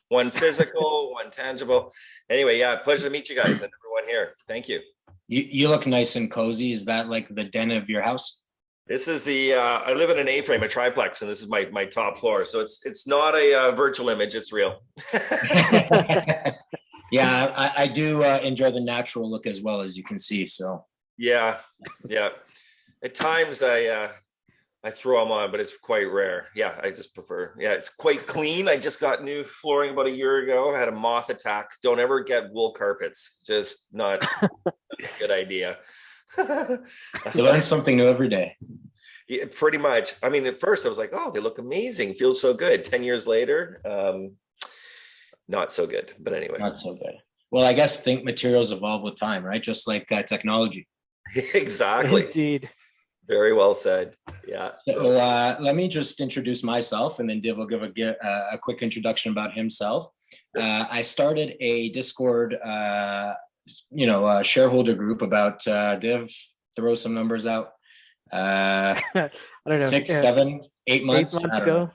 one physical, one tangible. Anyway, yeah, pleasure to meet you guys and everyone here. Thank you. You look nice and cozy. Is that like the den of your house? This is the I live in an A-frame, a triplex, and this is my top floor. So it's not a virtual image; it's real. Yeah, I do enjoy the natural look as well, as you can see. So yeah, yeah. At times I throw them on, but it's quite rare. Yeah, I just prefer. Yeah, it's quite clean. I just got new flooring about a year ago. I had a moth attack. Don't ever get wool carpets. Just not a good idea. you learn something new every day. Yeah, pretty much. I mean, at first I was like, oh, they look amazing. Feels so good. 10 years later, not so good. But anyway. Not so good. Well, I guess think materials evolve with time, right? Just like technology. Exactly. Indeed. Very well said. Yeah. So let me just introduce myself, and then Div will give a quick introduction about himself. I started a Discord, shareholder group about Div. Throw some numbers out. I don't know, 6, 7, 8 months, 8 months ago.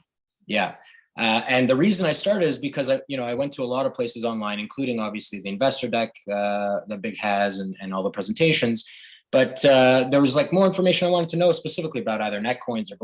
Yeah. And the reason I started is because I went to a lot of places online, including obviously the investor deck that Big has and all the presentations. But there was like more information I wanted to know specifically about either netcoins or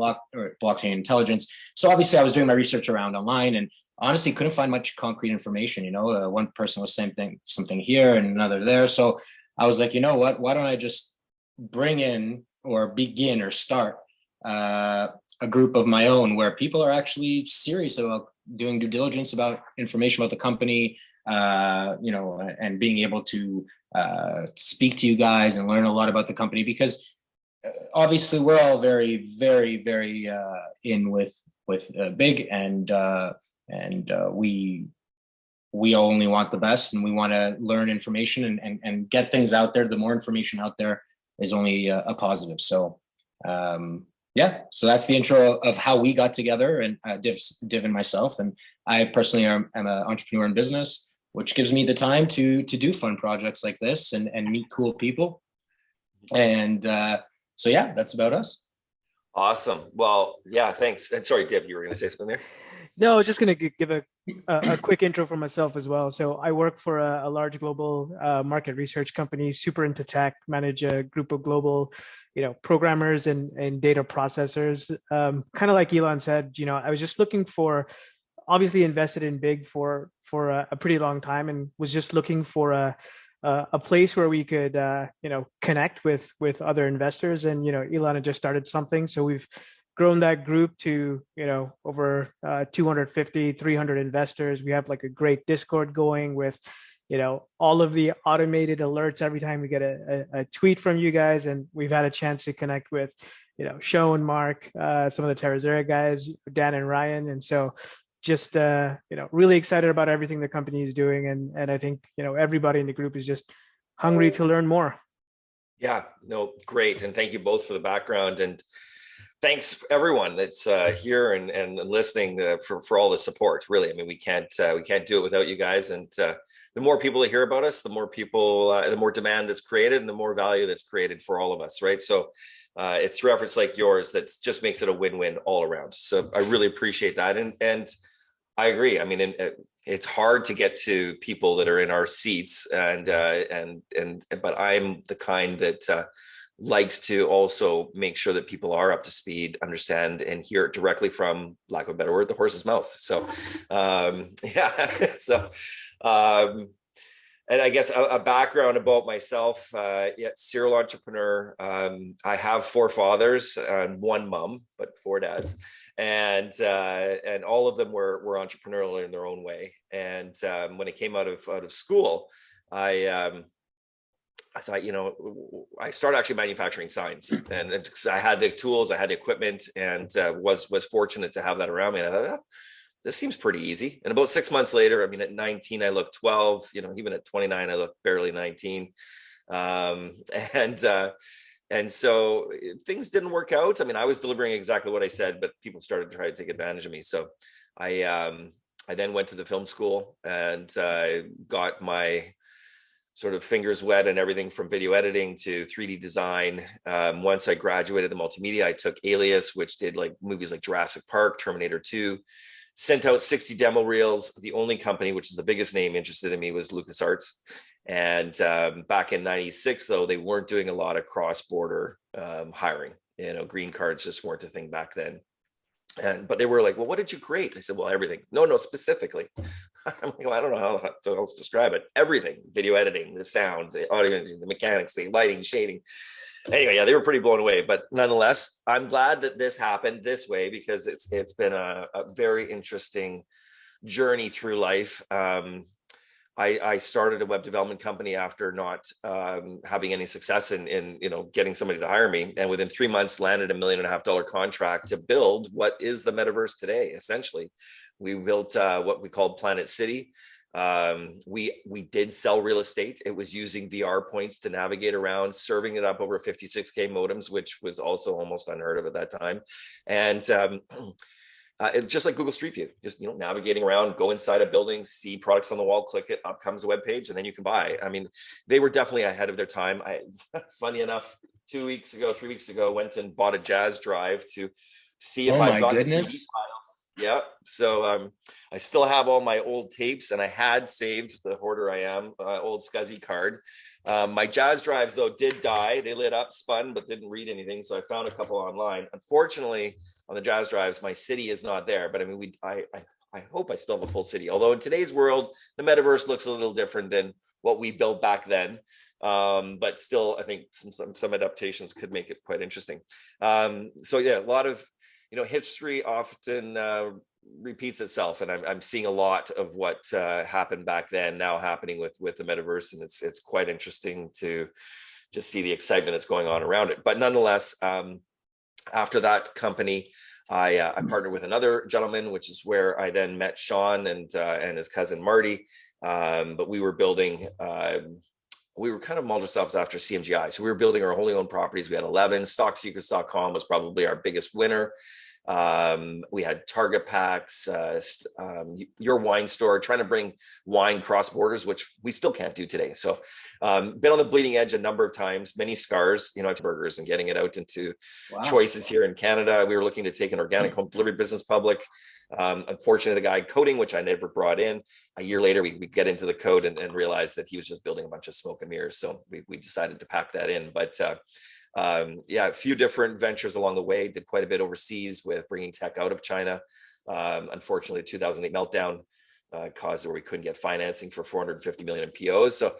blockchain intelligence. So obviously I was doing my research around online and honestly couldn't find much concrete information. One person was saying something here and another there. So I was like, you know what? Why don't I just bring in or begin or start a group of my own where people are actually serious about doing due diligence about information about the company, and being able to speak to you guys and learn a lot about the company, because obviously we're all very, very, very in with Big, and we only want the best, and we want to learn information and get things out there. The more information out there is only a positive. So so that's the intro of how we got together, and Div and myself. And I personally am an entrepreneur in business, which gives me the time to do fun projects like this and meet cool people. And that's about us. Awesome. Well, yeah, thanks. And sorry, Div, you were going to say something there? No, I was just going to give a quick intro for myself as well. So I work for a large global market research company, super into tech, manage a group of global, programmers and data processors. Kind of like Elon said, I was just looking for, obviously invested in Big for a pretty long time, and was just looking for a place where we could, connect with other investors. And, Elon had just started something. So we've grown that group to, over 250, 300 investors. We have like a great Discord going with, all of the automated alerts every time we get a tweet from you guys. And we've had a chance to connect with, Show and Mark, some of the Terrazera guys, Dan and Ryan. And so just, really excited about everything the company is doing. And I think, everybody in the group is just hungry to learn more. Yeah, no, great. And thank you both for the background. And thanks everyone that's here and listening for all the support. Really, I mean, we can't do it without you guys. And the more people that hear about us, the more the more demand that's created, and the more value that's created for all of us, right? So it's through efforts like yours that just makes it a win-win all around. So I really appreciate that, and I agree. I mean, it's hard to get to people that are in our seats, but I'm the kind that likes to also make sure that people are up to speed, understand, and hear it directly from, lack of a better word, the horse's mouth. So, and I guess a background about myself, serial entrepreneur. I have 4 fathers and 1 mom, but 4 dads. And all of them were entrepreneurial in their own way. And when I came out of school, I thought, I started actually manufacturing signs, and I had the tools, I had the equipment, and was fortunate to have that around me. And I thought, this seems pretty easy. And about 6 months later, I mean, at 19, I looked 12, even at 29, I looked barely 19. And so things didn't work out. I mean, I was delivering exactly what I said, but people started to try to take advantage of me. So I then went to the film school and got my sort of fingers wet and everything from video editing to 3D design. Once I graduated the multimedia, I took Alias, which did like movies like Jurassic Park, Terminator 2. sent out 60 demo reels. The only company, which is the biggest name, interested in me was LucasArts. And back in '96, though, they weren't doing a lot of cross-border hiring. Green cards just weren't a thing back then. But they were like, well, what did you create? I said, well, everything. No, specifically. I'm like, well, I don't know how else to describe it. Everything: video editing, the sound, the audio, the mechanics, the lighting, shading. Anyway, yeah, they were pretty blown away. But nonetheless, I'm glad that this happened this way, because it's been a very interesting journey through life. I started a web development company after not having any success in getting somebody to hire me, and within 3 months landed $1.5 million contract to build what is the metaverse today. Essentially, we built what we called Planet City. We did sell real estate. It was using VR points to navigate around, serving it up over 56K modems, which was also almost unheard of at that time. And it's just like Google Street View, just navigating around, go inside a building, see products on the wall, click it, up comes a web page, and then you can buy. I mean, they were definitely ahead of their time. Funny enough, 3 weeks ago, went and bought a Jazz drive to see if I got the 3D files. Yeah, so I still have all my old tapes, and I had saved, the hoarder I am, old SCSI card. My Jazz drives, though, did die. They lit up, spun, but didn't read anything. So I found a couple online. Unfortunately, on the Jazz drives, my city is not there. But I mean, I hope I still have a full city. Although in today's world, the metaverse looks a little different than what we built back then. But still, I think some adaptations could make it quite interesting. So yeah, a lot of history often repeats itself, and I'm seeing a lot of what happened back then now happening with the metaverse, and it's quite interesting to just see the excitement that's going on around it. But nonetheless, after that company, I partnered with another gentleman, which is where I then met Sean and his cousin Marty. But we were building. We were kind of modeled ourselves after CMGI. So we were building our wholly owned properties. We had 11. StockSecrets.com was probably our biggest winner. We had Target Packs, Your Wine Store, trying to bring wine cross borders, which we still can't do today. So been on the bleeding edge a number of times, many scars, burgers and getting it out into choices here in Canada. We were looking to take an organic home delivery business public. Unfortunately, the guy coding, which I never brought in, a year later, we get into the code and realized that he was just building a bunch of smoke and mirrors. So we decided to pack that in. But a few different ventures along the way. Did quite a bit overseas with bringing tech out of China. Unfortunately, the 2008 meltdown caused where we couldn't get financing for 450 million in POs. So,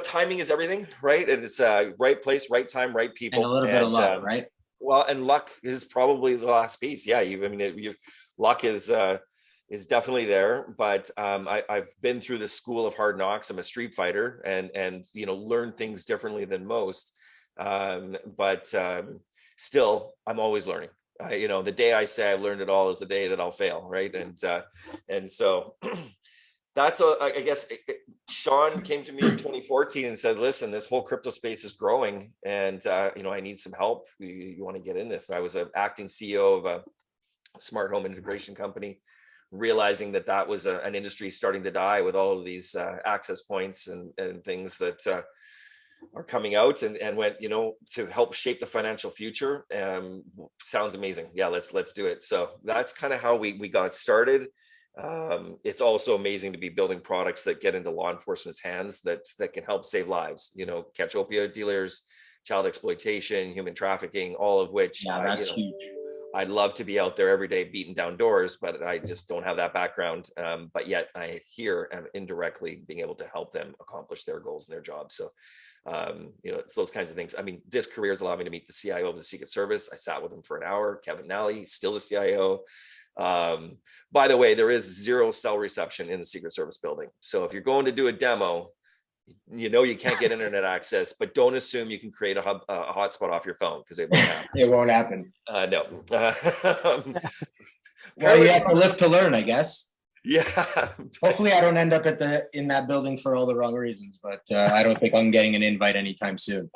timing is everything, right? And it's right place, right time, right people, and a little bit of luck, right? Well, and luck is probably the last piece. Yeah, luck is definitely there, but I've been through the school of hard knocks. I'm a street fighter, and learn things differently than most. But still, I'm always learning. The day I say I've learned it all is the day that I'll fail, right? And so that's I guess Sean came to me in 2014 and said, listen, this whole crypto space is growing, and I need some help. You want to get in this? And I was an acting CEO of a smart home integration company, realizing that was an industry starting to die with all of these access points and things that are coming out, and went, to help shape the financial future. Sounds amazing. Yeah, let's do it. So that's kind of how we got started. It's also amazing to be building products that get into law enforcement's hands that can help save lives, catch opioid dealers, child exploitation, human trafficking, all of which that's huge. I'd love to be out there every day beating down doors, but I just don't have that background. But yet I am indirectly being able to help them accomplish their goals and their jobs. So, it's those kinds of things. I mean, this career has allowed me to meet the CIO of the Secret Service. I sat with him for an hour. Kevin Nally, still the CIO. By the way, there is zero cell reception in the Secret Service building. So if you're going to do a demo, you can't get internet access, but don't assume you can create a hotspot off your phone, because it won't happen. It won't happen. No. Well, you have to live to learn, I guess. Yeah. Hopefully I don't end up in that building for all the wrong reasons, but I don't think I'm getting an invite anytime soon.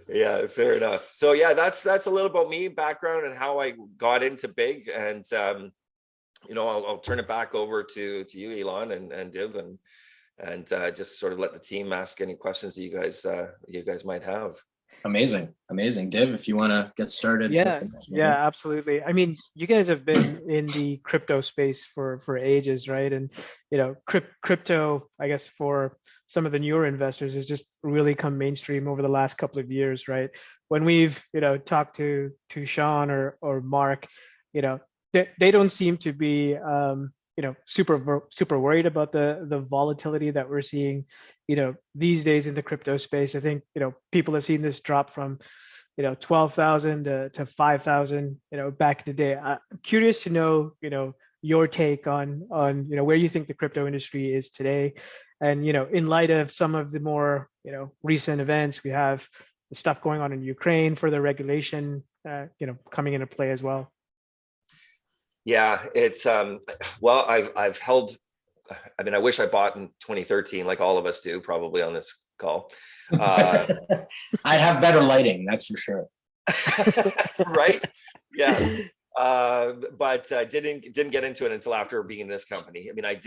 Yeah, fair enough. So yeah, that's a little about me, background, and how I got into Big. And I'll turn it back over to you, Elon and Div, and just sort of let the team ask any questions that you guys might have. Amazing. Div, if you want to get started with Yeah, the next yeah, one. absolutely. I mean, you guys have been in the crypto space for ages, right? And crypto, I guess, for some of the newer investors, has just really come mainstream over the last couple of years, right? When we've talked to Sean or Mark, you know, they don't seem to be super worried about the volatility that we're seeing, these days in the crypto space. I think people have seen this drop from 12,000 to 5,000, back in the day. I'm curious to know, your take on where you think the crypto industry is today. And, in light of some of the more, recent events, we have the stuff going on in Ukraine, further regulation, coming into play as well. Yeah, it's well, I've held. I mean, I wish I bought in 2013, like all of us do, probably on this call. I'd have better lighting, that's for sure. Right? Yeah. But I didn't get into it until after being in this company. I mean, I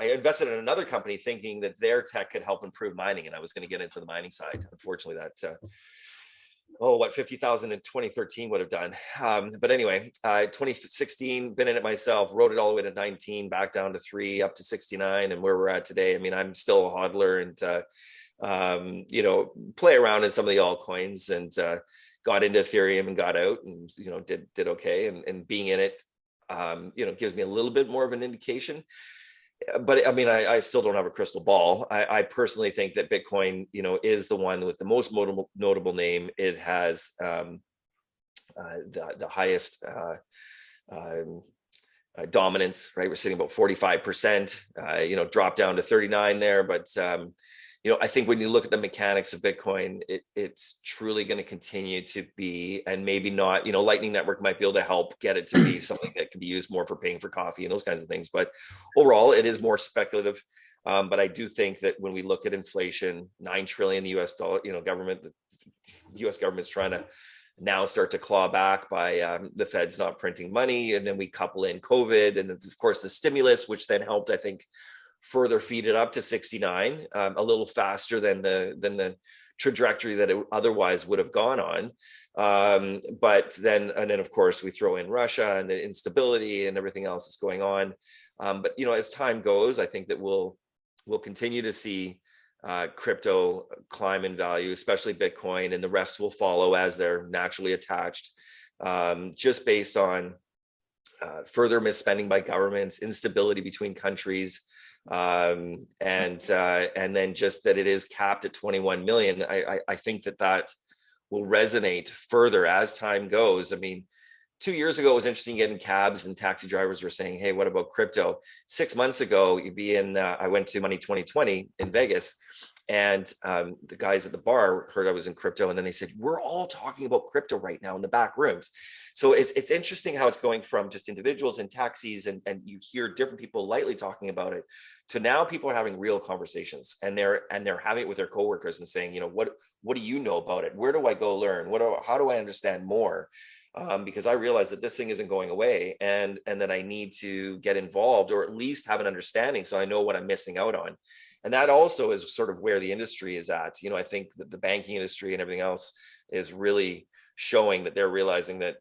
invested in another company thinking that their tech could help improve mining, and I was going to get into the mining side. Unfortunately, that what 50,000 in 2013 would have done. But anyway, 2016, been in it myself, rode it all the way to 19, back down to 3, up to 69, and where we're at today. I mean, I'm still a hodler and play around in some of the altcoins, and got into Ethereum and got out, and did okay. And being in it, gives me a little bit more of an indication. But I mean, I still don't have a crystal ball. I personally think that Bitcoin, is the one with the most notable name. It has the highest dominance, right? We're sitting about 45%, dropped down to 39 there. But, I think when you look at the mechanics of Bitcoin, it's truly going to continue to be, and maybe not, Lightning Network might be able to help get it to be something that can be used more for paying for coffee and those kinds of things. But overall, it is more speculative. But I do think that when we look at inflation, 9 trillion US dollar, the US government's trying to now start to claw back by the Fed's not printing money. And then we couple in COVID and of course the stimulus, which then helped, I think, further feed it up to 69, a little faster than the trajectory that it otherwise would have gone on. But then of course we throw in Russia and the instability and everything else that's going on. But as time goes, I think that we'll continue to see crypto climb in value, especially Bitcoin, and the rest will follow as they're naturally attached, just based on further misspending by governments, instability between countries. And then just that it is capped at 21 million. I think that will resonate further as time goes. I mean, 2 years ago, it was interesting getting cabs and taxi drivers were saying, hey, what about crypto? 6 months ago, you'd be in, I went to Money 2020 in Vegas, and the guys at the bar heard I was in crypto. And then they said, we're all talking about crypto right now in the back rooms. So it's interesting how it's going from just individuals and taxis, and you hear different people lightly talking about it, to now people are having real conversations, and they're having it with their coworkers and saying, what do you know about it? Where do I go learn? How do I understand more? Because I realize that this thing isn't going away, and that I need to get involved, or at least have an understanding, so I know what I'm missing out on. And that also is sort of where the industry is at. I think that the banking industry and everything else is really showing that they're realizing that,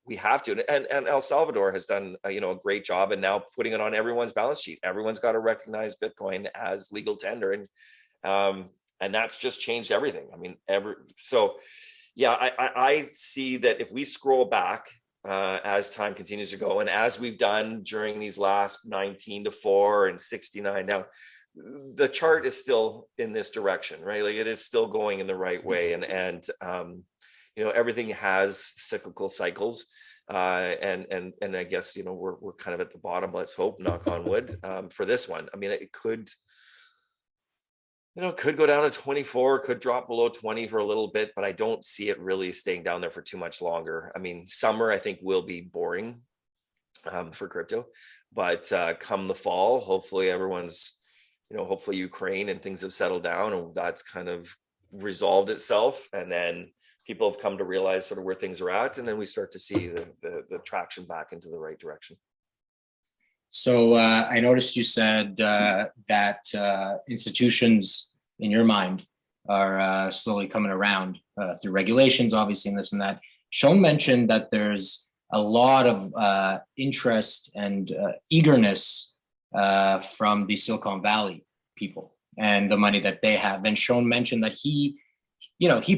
we have to. And El Salvador has done a great job, and now putting it on everyone's balance sheet. Everyone's got to recognize Bitcoin as legal tender, and that's just changed everything. I mean, yeah, I see that if we scroll back as time continues to go, and as we've done during these last 19 to 4 and 69, now the chart is still in this direction, right? Like, it is still going in the right way, and everything has cyclical cycles, and I guess we're kind of at the bottom. Let's hope, knock on wood, for this one. I mean, it could. Could go down to 24, could drop below 20 for a little bit, but I don't see it really staying down there for too much longer. I mean, summer, I think, will be boring for crypto, but come the fall, hopefully everyone's, hopefully Ukraine and things have settled down, and that's kind of resolved itself. And then people have come to realize sort of where things are at. And then we start to see the traction back into the right direction. So I noticed you said that institutions, in your mind, are slowly coming around through regulations, obviously, and this and that. Sean mentioned that there's a lot of interest and eagerness from the Silicon Valley people and the money that they have. And Sean mentioned that he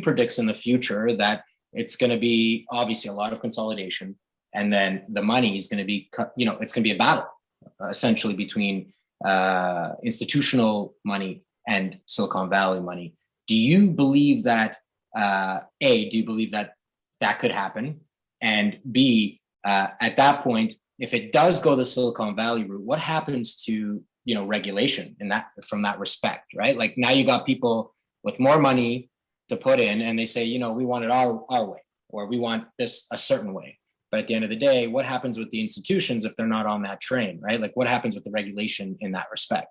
predicts in the future that it's going to be obviously a lot of consolidation, and then the money is going to be, it's going to be a battle essentially between institutional money and Silicon Valley money. Do you believe that, A, do you believe that that could happen? And B, at that point, if it does go the Silicon Valley route, what happens to, regulation in that, from that respect, right? Like now you got people with more money to put in and they say, we want it our way, or we want this a certain way. But at the end of the day, what happens with the institutions if they're not on that train, right? Like what happens with the regulation in that respect?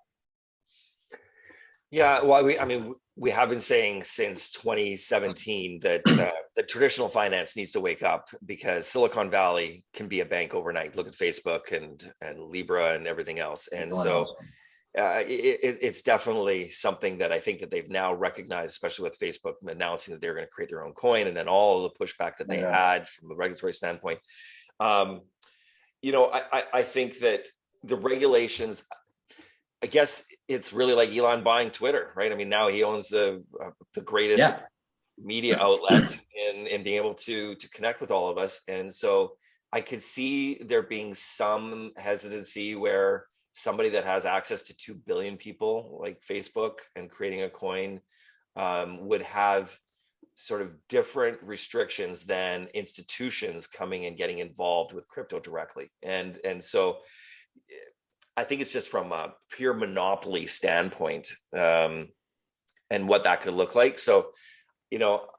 Yeah, well, we have been saying since 2017 that the traditional finance needs to wake up, because Silicon Valley can be a bank overnight. Look at Facebook and Libra and everything else. And so it's definitely something that I think that they've now recognized, especially with Facebook announcing that they're going to create their own coin, and then all of the pushback that they had from a regulatory standpoint. I think that the regulations, I guess it's really like Elon buying Twitter, right? I mean, now he owns the greatest media outlet in being able to connect with all of us. And so I could see there being some hesitancy where somebody that has access to 2 billion people like Facebook and creating a coin would have sort of different restrictions than institutions coming and getting involved with crypto directly. And so I think it's just from a pure monopoly standpoint and what that could look like. So,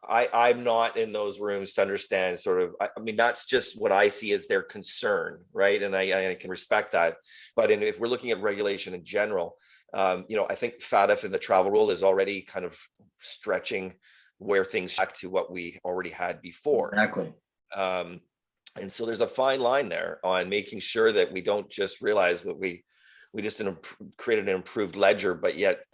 I'm not in those rooms to understand sort of, that's just what I see as their concern, right? And I can respect that. But if we're looking at regulation in general, I think FATF and the travel rule is already kind of stretching where things back to what we already had before. Exactly. And so there's a fine line there on making sure that we don't just realize that we just created an improved ledger, but yet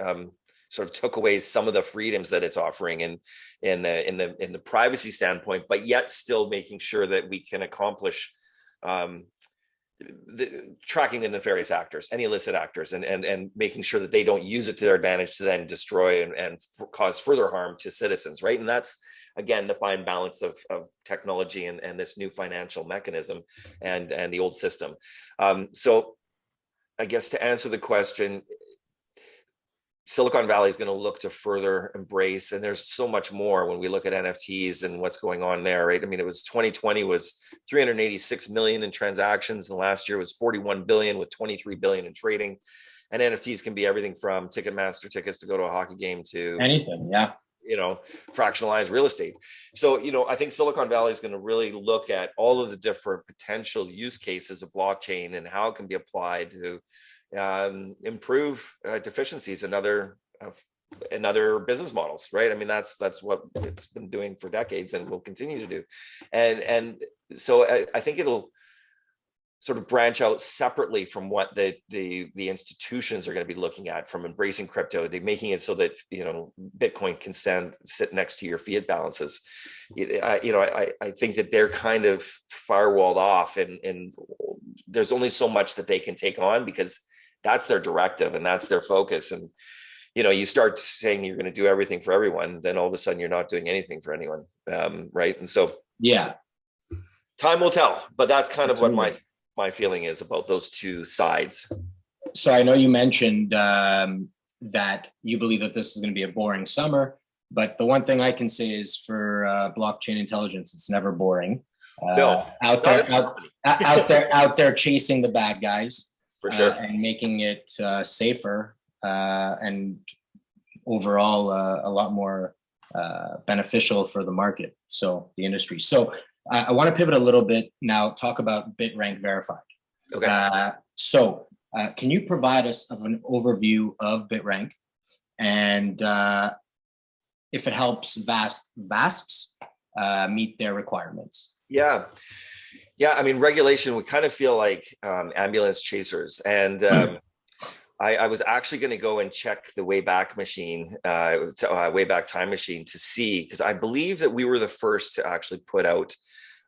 sort of took away some of the freedoms that it's offering in the privacy standpoint, but yet still making sure that we can accomplish tracking the nefarious actors, any illicit actors, and making sure that they don't use it to their advantage to then destroy and cause further harm to citizens, right? And that's, again, the fine balance of technology and this new financial mechanism and the old system. So I guess to answer the question, Silicon Valley is going to look to further embrace, and there's so much more when we look at NFTs and what's going on there, right? I mean, it was 2020 was 386 million in transactions, and last year was 41 billion with 23 billion in trading. And NFTs can be everything from Ticketmaster tickets to go to a hockey game to anything, fractionalized real estate. So, I think Silicon Valley is going to really look at all of the different potential use cases of blockchain and how it can be applied to improve deficiencies in other business models, right? I mean, that's what it's been doing for decades and will continue to do. And so I think it'll sort of branch out separately from what the institutions are going to be looking at, from embracing crypto. They're making it so that Bitcoin can sit next to your fiat balances. I think that they're kind of firewalled off, and there's only so much that they can take on because that's their directive and that's their focus. And you start saying you're going to do everything for everyone, then all of a sudden you're not doing anything for anyone, right? And so time will tell, but that's kind of what my feeling is about those two sides. So I know you mentioned that you believe that this is going to be a boring summer, but the one thing I can say is for blockchain intelligence, it's never boring. Out there chasing the bad guys, for sure, and making it safer and overall a lot more beneficial for the market, so the industry. So I want to pivot a little bit now, talk about Bitrank Verified. Okay. So can you provide us of an overview of Bitrank and if it helps VASPs meet their requirements? Yeah. I mean, regulation, we kind of feel like ambulance chasers, and I was actually going to go and check the Wayback Machine, Wayback Time Machine, to see, because I believe that we were the first to actually put out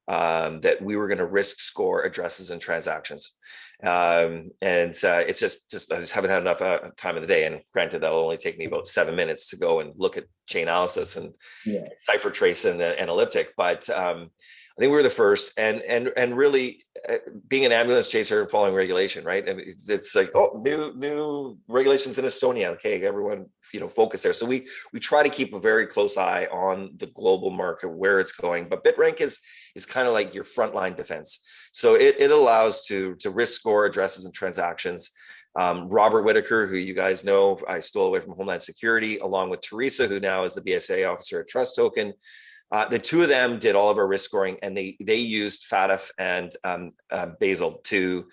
that we were going to risk score addresses and transactions. It's just I just haven't had enough time of the day. And granted, that'll only take me about 7 minutes to go and look at chain analysis and cipher trace and analytic. But I think we were the first, and really being an ambulance chaser and following regulation, right? I mean, it's like, oh, new regulations in Estonia. Okay, everyone, focus there. So we try to keep a very close eye on the global market, where it's going. But Bitrank is kind of like your frontline defense. So it allows to risk score addresses and transactions. Robert Whitaker, who you guys know, I stole away from Homeland Security, along with Teresa, who now is the BSA officer at Trust Token. The two of them did all of our risk scoring, and they used FATF and Basil to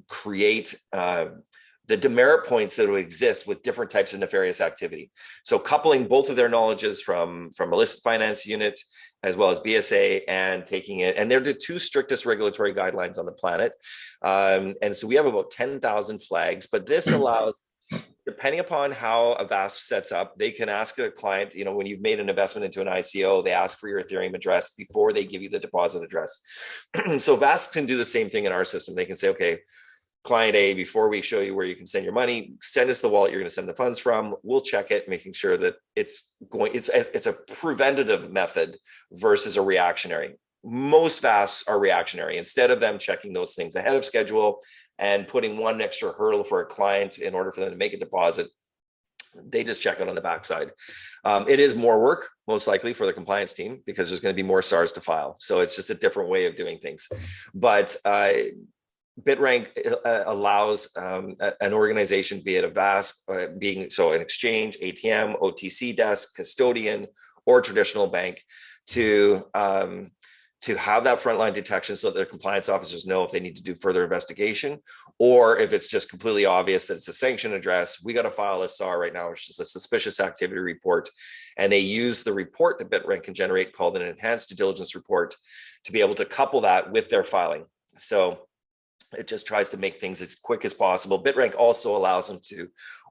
create the demerit points that would exist with different types of nefarious activity. So coupling both of their knowledges from illicit finance unit as well as BSA, and taking it, and they're the two strictest regulatory guidelines on the planet. And so we have about 10,000 flags, but this allows, depending upon how a VASP sets up, they can ask a client, when you've made an investment into an ICO, they ask for your Ethereum address before they give you the deposit address. So VASP can do the same thing in our system. They can say, okay, client A, before we show you where you can send your money, send us the wallet you're going to send the funds from. We'll check it, making sure that it's a preventative method versus a reactionary. Most VASPs are reactionary. Instead of them checking those things ahead of schedule and putting one extra hurdle for a client in order for them to make a deposit, they just check it on the backside. It is more work, most likely, for the compliance team, because there's going to be more SARs to file. So it's just a different way of doing things. But Bitrank allows an organization, be it a VASP, being so an exchange, ATM, OTC desk, custodian, or traditional bank, to have that frontline detection so that their compliance officers know if they need to do further investigation, or if it's just completely obvious that it's a sanction address, we got to file a SAR right now, which is a suspicious activity report. And they use the report that Bitrank can generate, called an enhanced due diligence report, to be able to couple that with their filing. So it just tries to make things as quick as possible. Bitrank also allows them to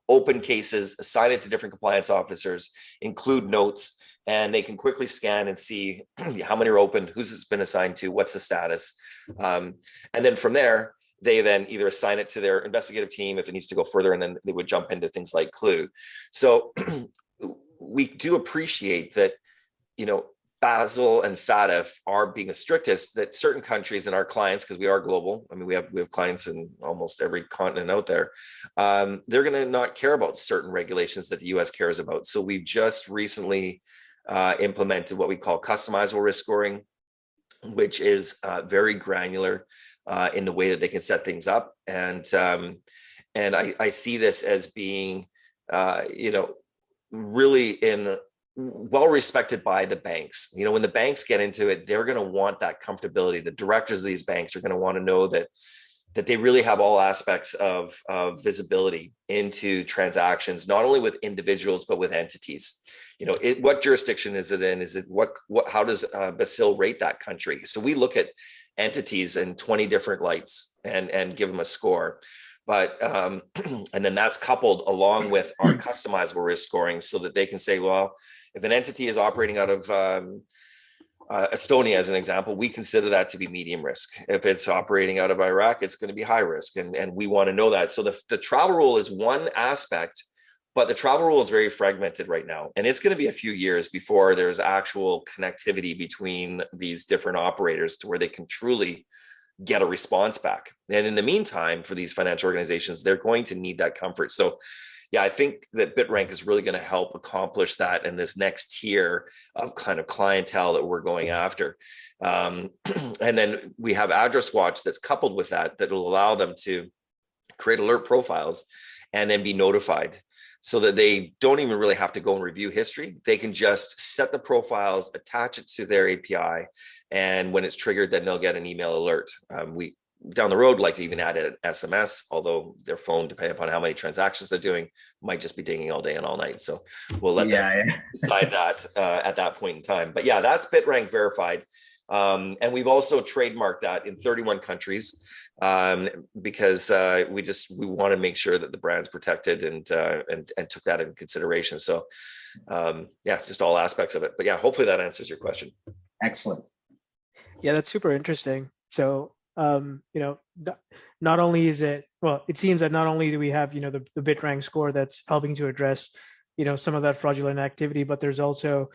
open cases, assign it to different compliance officers, include notes, and they can quickly scan and see how many are open, who's it's been assigned to, what's the status. And then from there, they then either assign it to their investigative team if it needs to go further, and then they would jump into things like QLUE. So we do appreciate that, Basel and FATF are being the strictest, that certain countries and our clients, because we are global, I mean, we have clients in almost every continent out there, they're going to not care about certain regulations that the US cares about. So we've just recently implemented what we call customizable risk scoring, which is very granular in the way that they can set things up. And I see this as being, really well respected by the banks. When the banks get into it, they're going to want that comfortability. The directors of these banks are going to want to know that they really have all aspects of visibility into transactions, not only with individuals, but with entities. What jurisdiction is it in? Is it how does Basil rate that country? So we look at entities in 20 different lights and give them a score. But and then that's coupled along with our customizable risk scoring, so that they can say, well, if an entity is operating out of Estonia, as an example, we consider that to be medium risk. If it's operating out of Iraq, it's going to be high risk, and we want to know that. So the travel rule is one aspect, but the travel rule is very fragmented right now, and it's going to be a few years before there's actual connectivity between these different operators to where they can truly get a response back. And in the meantime, for these financial organizations, they're going to need that comfort. So yeah, I think that Bitrank is really going to help accomplish that in this next tier of kind of clientele that we're going after. And then we have Address Watch that's coupled with that will allow them to create alert profiles and then be notified, so that they don't even really have to go and review history. They can just set the profiles, attach it to their API, and when it's triggered, then they'll get an email alert. We down the road like to even add an SMS, although their phone, depending upon how many transactions they're doing, might just be dinging all day and all night. So we'll let them decide that at that point in time. But yeah, that's Bitrank verified. And we've also trademarked that in 31 countries because we want to make sure that the brand's protected and took that into consideration. So yeah, just all aspects of it. But yeah, hopefully that answers your question. Excellent. Yeah, that's super interesting. So, not only is it, well, it seems that not only do we have, the Bitrank score that's helping to address, some of that fraudulent activity, but there's also,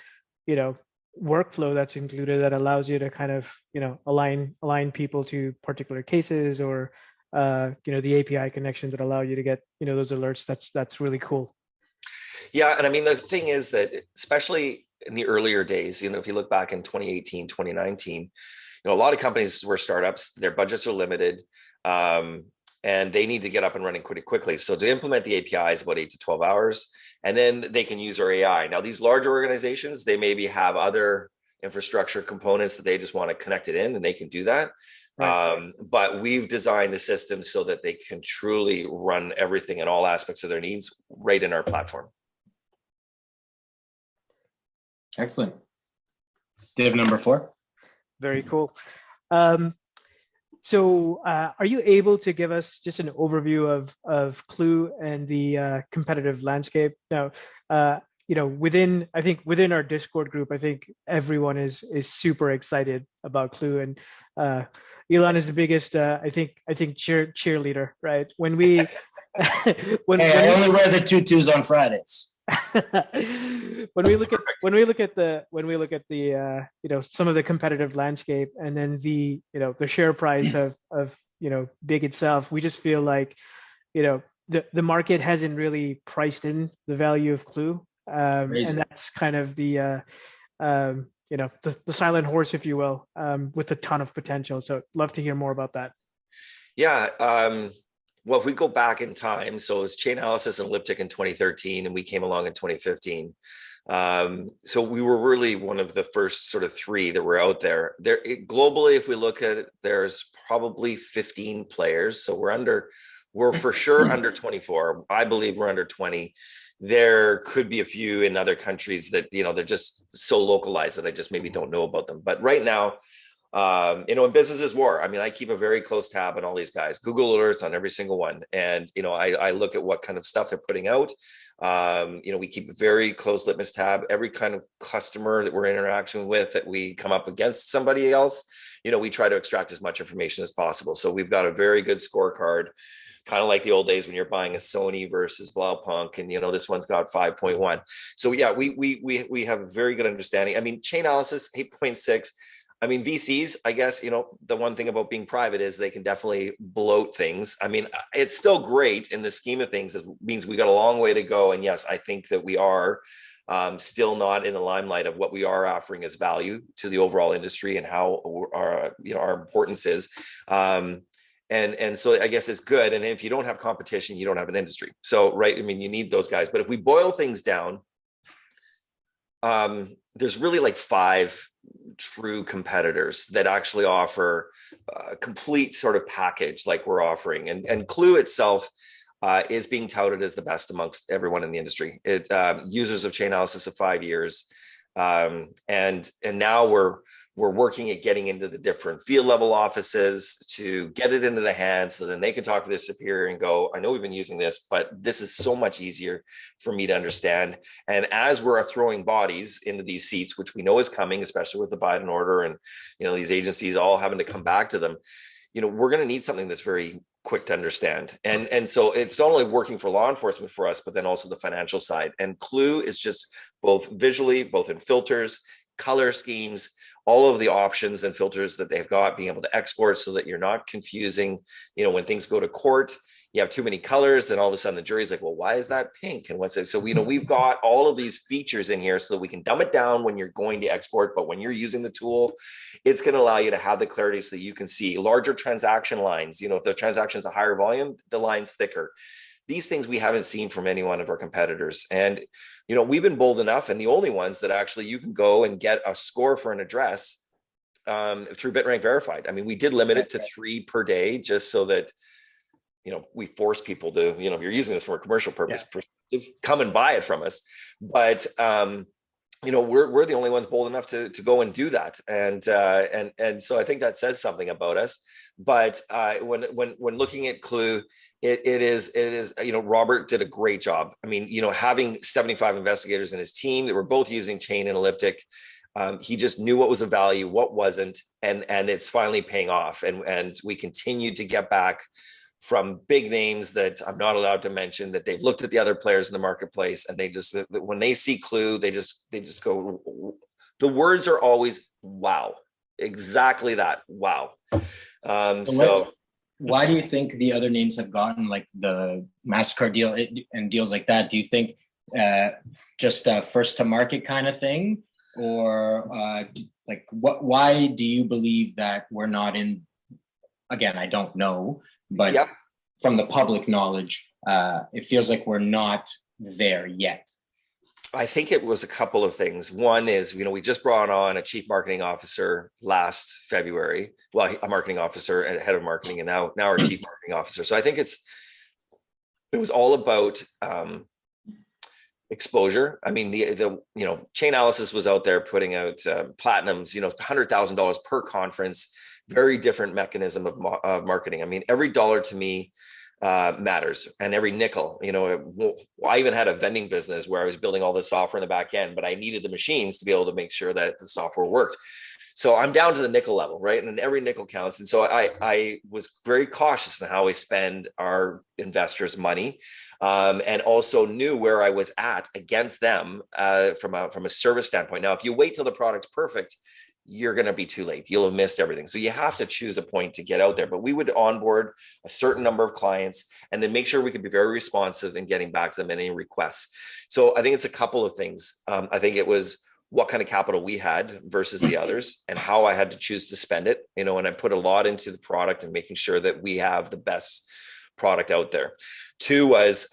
workflow that's included that allows you to kind of, align people to particular cases or, the API connections that allow you to get, those alerts. That's really cool. Yeah. And I mean, the thing is that, especially in the earlier days, if you look back in 2018, 2019, a lot of companies were startups, their budgets are limited, and they need to get up and running pretty quickly. So to implement the API is about 8 to 12 hours, and then they can use our AI. Now, these larger organizations, they maybe have other infrastructure components that they just want to connect it in, and they can do that. Right. But we've designed the system so that they can truly run everything and all aspects of their needs right in our platform. Excellent. Div number 4. Very cool. So are you able to give us just an overview of QLUE and the competitive landscape? Now, within our Discord group, I think everyone is super excited about QLUE, and Elon is the biggest, I think cheerleader, right? When we I only wear the tutus on Fridays. when we look at the some of the competitive landscape, and then the share price of Big itself, we just feel like the market hasn't really priced in the value of QLUE, and that's kind of the silent horse, if you will, with a ton of potential. So love to hear more about that. Yeah. Well, if we go back in time, so it was Chainalysis and Elliptic in 2013, and we came along in 2015. So we were really one of the first sort of 3 that were out there. Globally, if we look at it, there's probably 15 players. So we're for sure under 24. I believe we're under 20. There could be a few in other countries that, they're just so localized that I just maybe don't know about them. But right now, in business is war. I mean, I keep a very close tab on all these guys, Google alerts on every single one. And, I look at what kind of stuff they're putting out. We keep a very close litmus tab. Every kind of customer that we're interacting with, that we come up against somebody else, we try to extract as much information as possible. So we've got a very good scorecard, kind of like the old days when you're buying a Sony versus Blaupunk, and this one's got 5.1. So yeah, we have a very good understanding. I mean, Chainalysis 8.6. I mean, VCs, I guess, the one thing about being private is they can definitely bloat things. I mean, it's still great in the scheme of things. It means we got a long way to go. And yes, I think that we are still not in the limelight of what we are offering as value to the overall industry and how our importance is. And so I guess it's good. And if you don't have competition, you don't have an industry. So, right, I mean, you need those guys. But if we boil things down, there's really like 5 true competitors that actually offer a complete sort of package like we're offering. And QLUE itself is being touted as the best amongst everyone in the industry. It users of Chainalysis of 5 years. And now we're working at getting into the different field level offices to get it into the hands, so then they can talk to their superior and go, I know we've been using this, but this is so much easier for me to understand. And as we're throwing bodies into these seats, which we know is coming, especially with the Biden order and these agencies all having to come back to them, we're going to need something that's very quick to understand. And so it's not only working for law enforcement for us, but then also the financial side. And QLUE is just both visually, both in filters, color schemes, all of the options and filters that they've got, being able to export so that you're not confusing, when things go to court, you have too many colors, then all of a sudden the jury's like, well, why is that pink? And what's it? So, we've got all of these features in here so that we can dumb it down when you're going to export, but when you're using the tool, it's going to allow you to have the clarity so that you can see larger transaction lines. If the transaction is a higher volume, the line's thicker. These things we haven't seen from any one of our competitors. And, we've been bold enough, and the only ones that actually you can go and get a score for an address through Bitrank Verified. I mean, we did limit it to 3 per day just so that, we force people to, if you're using this for a commercial purpose, come and buy it from us. But we're the only ones bold enough to go and do that, and so I think that says something about us. But when looking at QLUE, it is Robert did a great job. I mean, having 75 investigators in his team that were both using chain and elliptic, he just knew what was of value, what wasn't, and it's finally paying off. And we continue to get back from big names that I'm not allowed to mention, that they've looked at the other players in the marketplace, and they just, when they see QLUE, they just go, the words are always, wow, exactly that. Wow. So why do you think the other names have gotten like the MasterCard deal and deals like that? Do you think just a first to market kind of thing, or like why do you believe that we're not in? Again, I don't know, but yep. From the public knowledge, it feels like we're not there yet. I think it was a couple of things. One is, we just brought on a chief marketing officer last February. Well, a marketing officer and head of marketing, and now our chief marketing officer. So I think it was all about exposure. I mean, the Chainalysis was out there putting out platinums, $100,000 per conference. Very different mechanism of marketing. I mean, every dollar to me matters, and every nickel. I even had a vending business where I was building all the software in the back end, but I needed the machines to be able to make sure that the software worked. So I'm down to the nickel level, right? And every nickel counts. And so I was very cautious in how we spend our investors' money, and also knew where I was at against them from a service standpoint. Now, if you wait till the product's perfect, you're going to be too late. You'll have missed everything. So you have to choose a point to get out there. But we would onboard a certain number of clients and then make sure we could be very responsive in getting back to them any requests. So I think it's a couple of things. I think it was what kind of capital we had versus the others, and how I had to choose to spend it, and I put a lot into the product and making sure that we have the best product out there. Two was,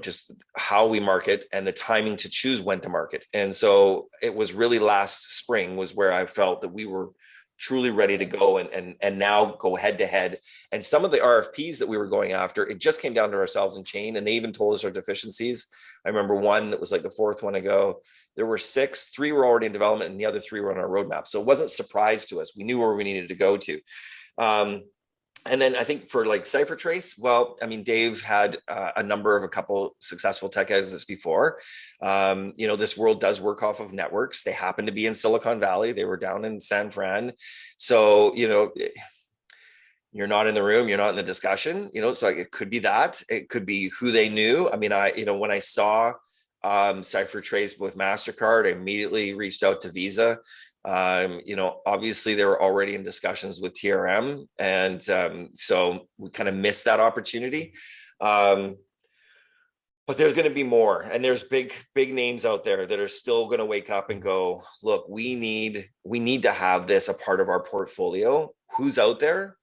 just how we market and the timing to choose when to market. And so it was really last spring was where I felt that we were truly ready to go and now go head to head. And some of the RFPs that we were going after, it just came down to ourselves and Chain, and they even told us our deficiencies. I remember one that was like the fourth one ago. There were 6, 3 were already in development, and the other 3 were on our roadmap. So it wasn't a surprise to us. We knew where we needed to go to. And then I think for like CipherTrace, well, I mean, Dave had a couple successful tech exits before. This world does work off of networks. They happen to be in Silicon Valley. They were down in San Fran. So, you're not in the room, you're not in the discussion, so it could be that. It could be who they knew. I mean, when I saw CipherTrace with MasterCard, I immediately reached out to Visa. Obviously they were already in discussions with TRM, and so we kind of missed that opportunity. But there's going to be more, and there's big names out there that are still going to wake up and go, look, we need to have this a part of our portfolio. Who's out there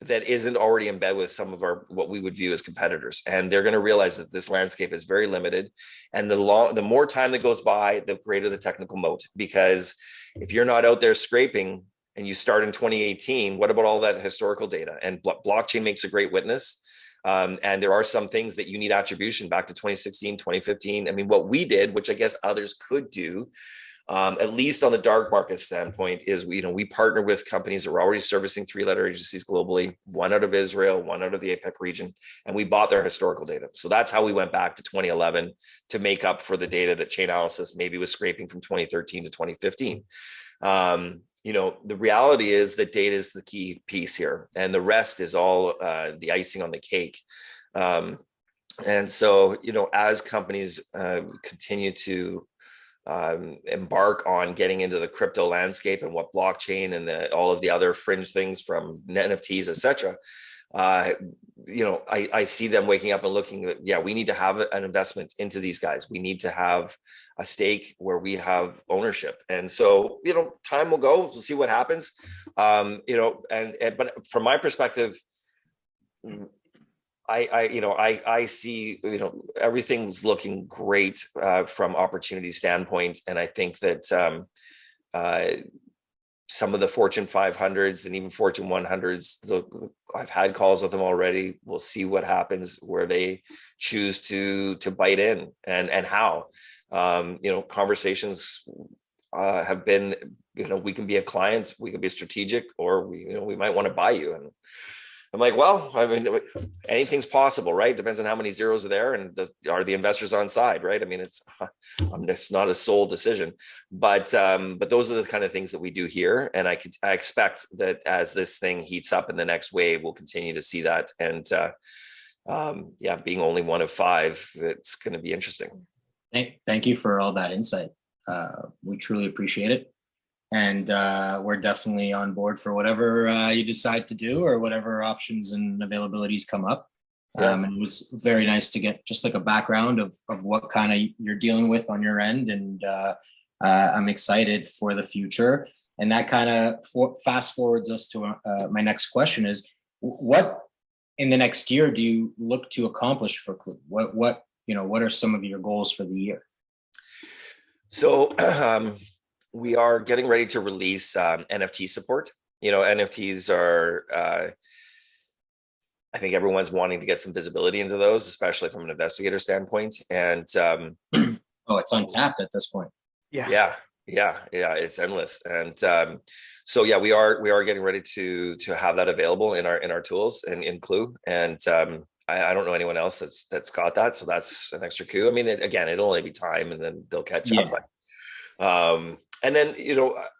that isn't already in bed with some of what we would view as competitors? And they're going to realize that this landscape is very limited, and the more time that goes by, the greater the technical moat. Because if you're not out there scraping and you start in 2018, what about all that historical data? And blockchain makes a great witness. And there are some things that you need attribution back to 2016, 2015. I mean, what we did, which I guess others could do, at least on the dark market standpoint, is we partner with companies that were already servicing 3-letter agencies globally, one out of Israel, one out of the APEC region, and we bought their historical data. So that's how we went back to 2011 to make up for the data that Chainalysis maybe was scraping from 2013 to 2015. The reality is that data is the key piece here, and the rest is all the icing on the cake. And so, as companies continue to embark on getting into the crypto landscape and what blockchain and all of the other fringe things from NFTs, etc. I see them waking up and looking at, we need to have an investment into these guys. We need to have a stake where we have ownership. And so, time will go. We'll see what happens. But from my perspective, I see, everything's looking great from opportunity standpoint. And I think that some of the Fortune 500s and even Fortune 100s, I've had calls with them already. We'll see what happens where they choose to bite in and how. conversations have been, we can be a client, we can be strategic, or we might want to buy you. And I'm like, well, I mean, anything's possible, right? Depends on how many zeros are there, and are the investors on side, right? I mean, it's not a sole decision, but those are the kind of things that we do here, and I expect that as this thing heats up in the next wave, we'll continue to see that. And being only one of five, it's going to be interesting. Thank you for all that insight. We truly appreciate it. And we're definitely on board for whatever you decide to do, or whatever options and availabilities come up. And it was very nice to get just like a background of what kind of you're dealing with on your end. And I'm excited for the future. And that kind of fast forwards us to my next question is, what in the next year do you look to accomplish for QLUE? What are some of your goals for the year? So we are getting ready to release NFT support. NFTs are, I think everyone's wanting to get some visibility into those, especially from an investigator standpoint. And it's untapped at this point. Yeah, it's endless. And we are getting ready to have that available in our tools and in QLUE. And I don't know anyone else that's got that, so that's an extra coup. I mean, it'll only be time, and then they'll catch up. But and then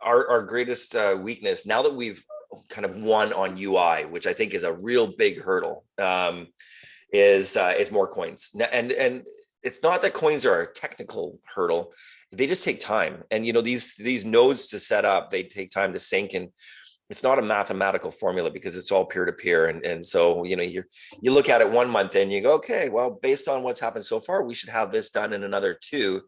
our greatest weakness, now that we've kind of won on UI, which I think is a real big hurdle, is more coins. And it's not that coins are a technical hurdle; they just take time. And these nodes to set up, they take time to sync, and it's not a mathematical formula because it's all peer-to-peer. And so, you look at it 1 month and you go, okay, well, based on what's happened so far, we should have this done in another 2.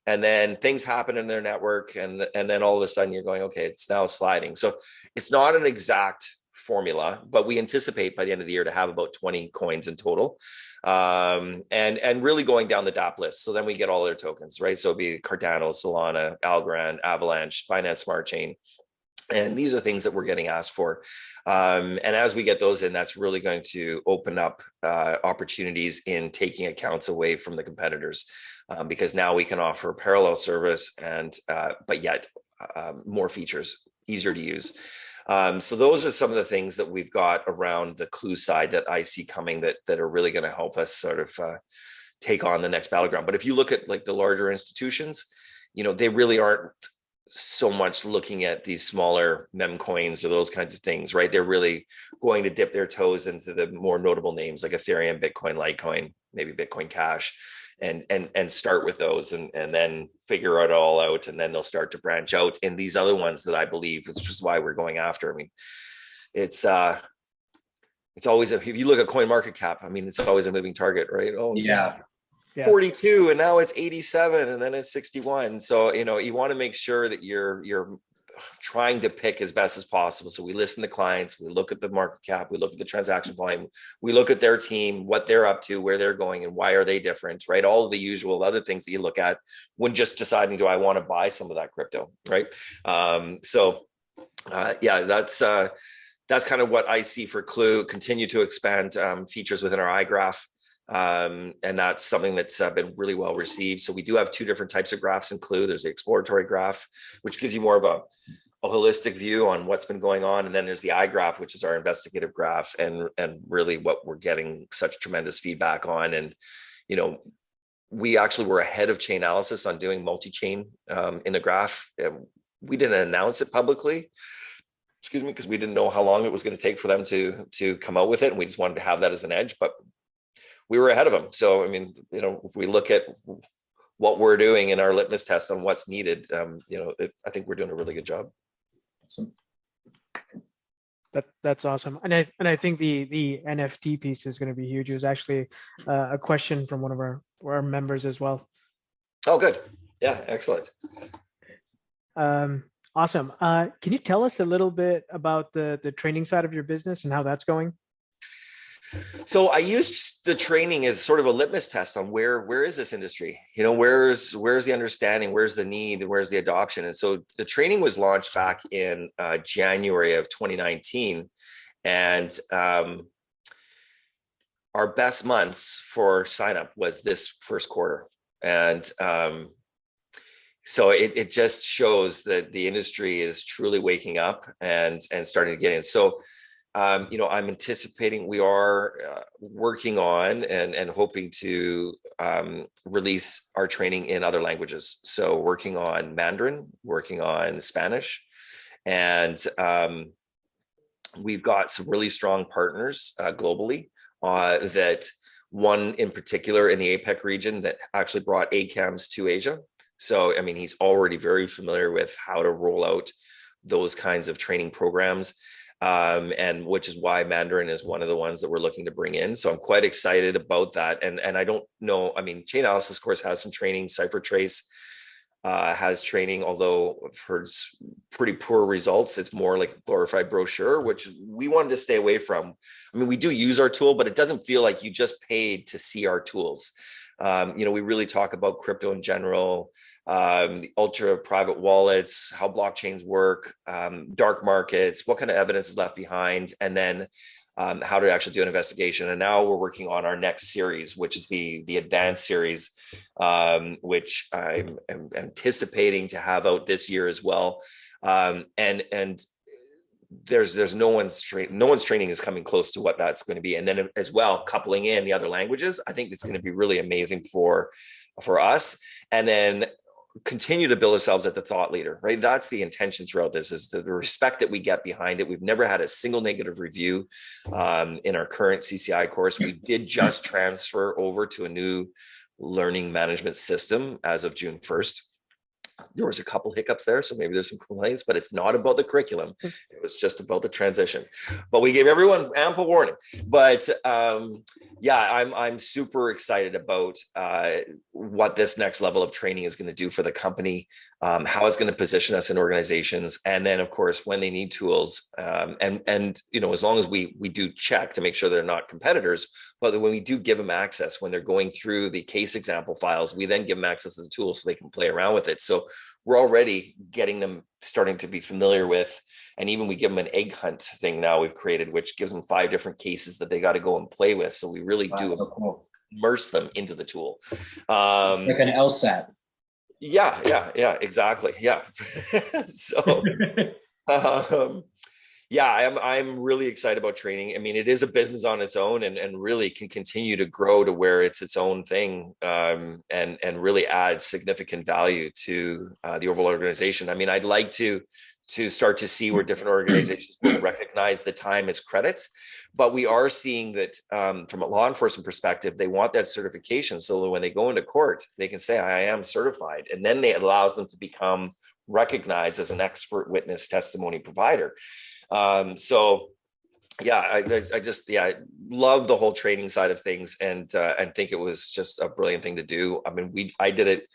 And then things happen in their network. And then all of a sudden you're going, okay, it's now sliding. So it's not an exact formula, but we anticipate by the end of the year to have about 20 coins in total. And really going down the DApp list. So then we get all their tokens, right? So it'd be Cardano, Solana, Algorand, Avalanche, Binance Smart Chain. And these are things that we're getting asked for. And as we get those in, that's really going to open up opportunities in taking accounts away from the competitors, because now we can offer a parallel service but yet more features, easier to use. So those are some of the things that we've got around the QLUE side that I see coming that are really going to help us sort of take on the next battleground. But if you look at like the larger institutions, they really aren't so much looking at these smaller mem coins or those kinds of things, right? They're really going to dip their toes into the more notable names like Ethereum, Bitcoin, Litecoin, maybe Bitcoin Cash, and start with those and then figure it all out. And then they'll start to branch out in these other ones that I believe, which is why we're going after. I mean, it's always, if you look at coin market cap, I mean, it's always a moving target, right? Oh, yeah. 42 and now it's 87 and then it's 61. So, you want to make sure that you're trying to pick as best as possible. So we listen to clients, we look at the market cap, we look at the transaction volume, we look at their team, what they're up to, where they're going, and why are they different, right? All of the usual other things that you look at when just deciding, do I want to buy some of that crypto, right? That's kind of what I see for QLUE. Continue to expand features within our iGraph. And that's something that's been really well received. So we do have 2 different types of graphs in QLUE. There's the exploratory graph, which gives you more of a holistic view on what's been going on. And then there's the iGraph, which is our investigative graph, and really what we're getting such tremendous feedback on. And, we actually were ahead of Chainalysis on doing multi-chain in the graph. We didn't announce it publicly, because we didn't know how long it was going to take for them to come out with it. And we just wanted to have that as an edge, but we were ahead of them. So, I mean, if we look at what we're doing in our litmus test on what's needed, I think we're doing a really good job. Awesome. That's awesome. And I think the NFT piece is going to be huge. It was actually a question from one of our members as well. Oh, good. Yeah, excellent. Awesome. Can you tell us a little bit about the training side of your business and how that's going? So I used the training as sort of a litmus test on where is this industry? Where's the understanding? Where's the need? Where's the adoption? And so the training was launched back in January of 2019. And our best months for sign up was this first quarter. And So it just shows that the industry is truly waking up and starting to get in. So I'm anticipating we are working on and hoping to release our training in other languages. So working on Mandarin, working on Spanish, and we've got some really strong partners globally that one in particular in the APEC region that actually brought ACAMs to Asia. So, I mean, he's already very familiar with how to roll out those kinds of training programs. And which is why Mandarin is one of the ones that we're looking to bring in. So I'm quite excited about that. And I don't know, I mean, Chain Analysis, of course, has some training. CipherTrace has training, although I've heard pretty poor results. It's more like a glorified brochure, which we wanted to stay away from. I mean, we do use our tool, but it doesn't feel like you just paid to see our tools. We really talk about crypto in general, the ultra private wallets, how blockchains work, dark markets, what kind of evidence is left behind, and then how to actually do an investigation. And now we're working on our next series, which is the advanced series, which I'm anticipating to have out this year as well. And there's no one's training is coming close to what that's going to be. And then as well, coupling in the other languages, I think it's going to be really amazing for us. And then continue to build ourselves at the thought leader, right? That's the intention throughout this, is the respect that we get behind it. We've never had a single negative review in our current CCI course. We did just transfer over to a new learning management system as of June 1st. There was a couple hiccups there, so maybe there's some complaints, but it's not about the curriculum. It was just about the transition. But we gave everyone ample warning. But I'm super excited about what this next level of training is going to do for the company, how it's going to position us in organizations, and then of course when they need tools, and as long as we do check to make sure they're not competitors, but when we do give them access when they're going through the case example files, we then give them access to the tool so they can play around with it. So we're already getting them starting to be familiar with, and even we give them an egg hunt thing now we've created, which gives them 5 different cases that they got to go and play with. So we really do so cool. Immerse them into the tool. Like an LSAT. Yeah, exactly. Yeah. So, I'm really excited about training. I mean, it is a business on its own, and really can continue to grow to where it's its own thing, and really add significant value to the overall organization. I mean, I'd like to start to see where different organizations will recognize the time as credits, but we are seeing that from a law enforcement perspective, they want that certification so that when they go into court, they can say, I am certified, and then it allows them to become recognized as an expert witness testimony provider. I love the whole training side of things, and think it was just a brilliant thing to do. I mean, I did it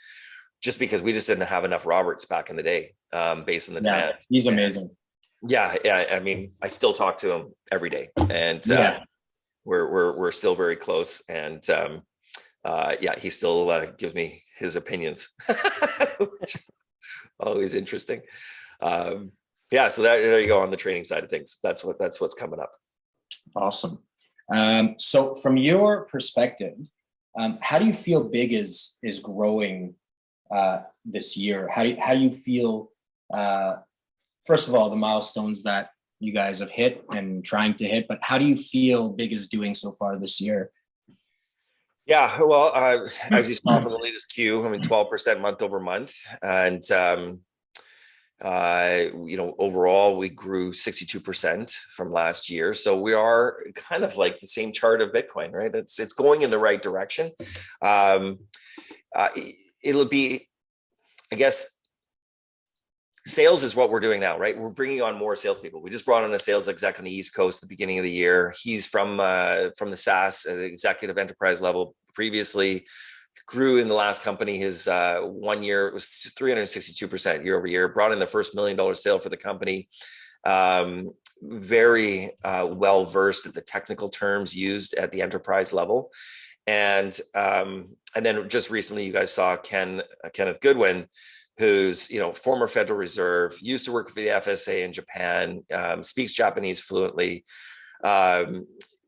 just because we just didn't have enough Roberts back in the day, based on the demand. He's amazing. Yeah. I mean, I still talk to him every day, and we're still very close. And he still gives me his opinions, which is always interesting. So there you go on the training side of things. That's what's coming up. Awesome. So from your perspective, how do you feel Big is growing this year? How do you feel, first of all, the milestones that you guys have hit and trying to hit, but how do you feel Big is doing so far this year? Yeah, well, as you saw from the latest Q, I mean, 12% month over month. And, overall, we grew 62% from last year. So we are kind of like the same chart of Bitcoin, right? It's going in the right direction. It'll be, I guess, sales is what we're doing now, right? We're bringing on more salespeople. We just brought on a sales exec on the East Coast at the beginning of the year. He's from the SaaS executive enterprise level previously. Grew in the last company. His 1 year, it was 362% year over year. Brought in the first $1 million sale for the company. Very well versed at the technical terms used at the enterprise level. And then just recently, you guys saw Kenneth Goodwin, who's former Federal Reserve, used to work for the FSA in Japan, speaks Japanese fluently.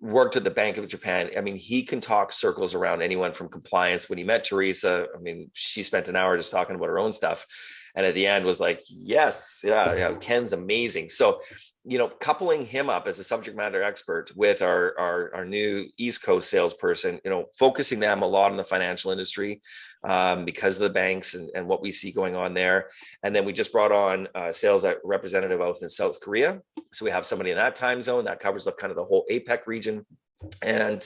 worked at the Bank of Japan. I mean, he can talk circles around anyone from compliance. When he met Teresa, I mean, she spent an hour just talking about her own stuff. And at the end was like, yes, yeah, Ken's amazing. So, coupling him up as a subject matter expert with our new East Coast salesperson, focusing them a lot on the financial industry because of the banks and what we see going on there. And then we just brought on a sales representative out in South Korea. So we have somebody in that time zone that covers up kind of the whole APEC region. And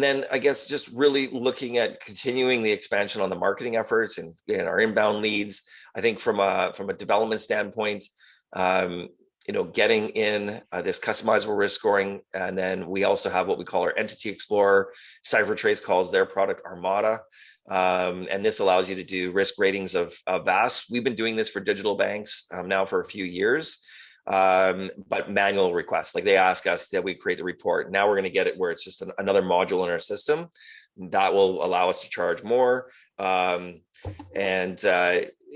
then I guess just really looking at continuing the expansion on the marketing efforts and our inbound leads. I think from a development standpoint, getting in this customizable risk scoring. And then we also have what we call our Entity Explorer. CipherTrace calls their product Armada. And this allows you to do risk ratings of VAS. We've been doing this for digital banks now for a few years. But manual requests, like they ask us that we create the report. Now we're going to get it where it's just another module in our system that will allow us to charge more.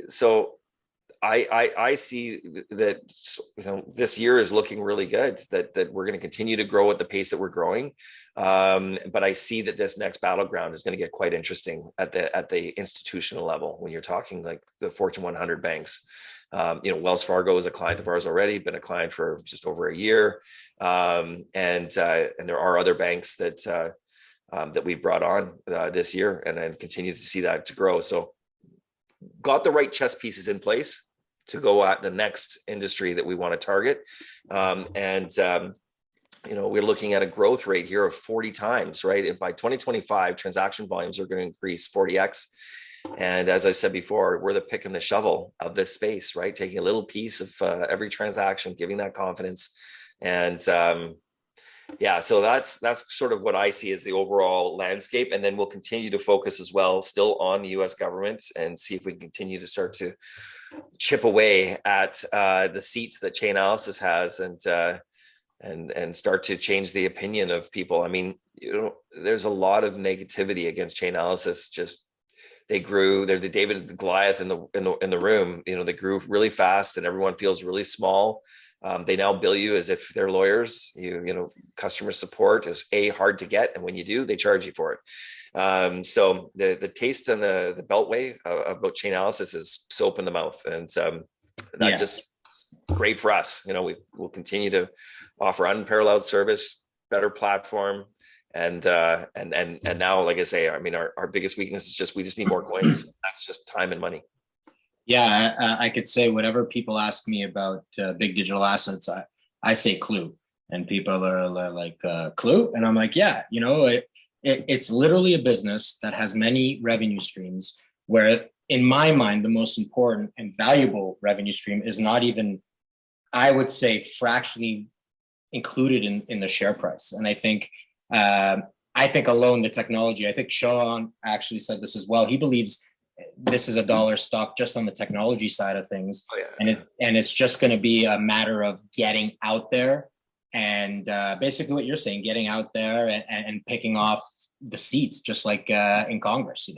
So I see that this year is looking really good, that we're going to continue to grow at the pace that we're growing. But I see that this next battleground is going to get quite interesting at the institutional level when you're talking like the Fortune 100 banks. Wells Fargo is a client of ours already, been a client for just over a year. And there are other banks that we've brought on this year and continue to see that to grow. So got the right chess pieces in place to go at the next industry that we want to target. We're looking at a growth rate here of 40 times, right? By 2025, transaction volumes are going to increase 40x. And as I said before, we're the pick and the shovel of this space, right? Taking a little piece of every transaction, giving that confidence. And so that's sort of what I see as the overall landscape. And then we'll continue to focus as well, still on the US government, and see if we can continue to start to chip away at the seats that Chainalysis has and start to change the opinion of people. I mean, there's a lot of negativity against Chainalysis. Just they're the David and the Goliath in the room. They grew really fast, and everyone feels really small. They now bill you as if they're lawyers. Customer support is hard to get, and when you do, they charge you for it. So the taste and the beltway about Chainalysis is soap in the mouth, and just great for us. We will continue to offer unparalleled service, better platform. And now, like I say, I mean, our biggest weakness is we just need more coins. That's just time and money. Yeah, I could say whatever people ask me about big digital assets, I say QLUE, and people are like, QLUE? And I'm like, yeah, it's literally a business that has many revenue streams where, in my mind, the most important and valuable revenue stream is not even, I would say, fractionally included in the share price. And I think alone the technology, I think Sean actually said this as well. He believes this is $1 stock just on the technology side of things. Oh, yeah. And it's just going to be a matter of getting out there and basically what you're saying, getting out there and picking off the seats, just like in Congress,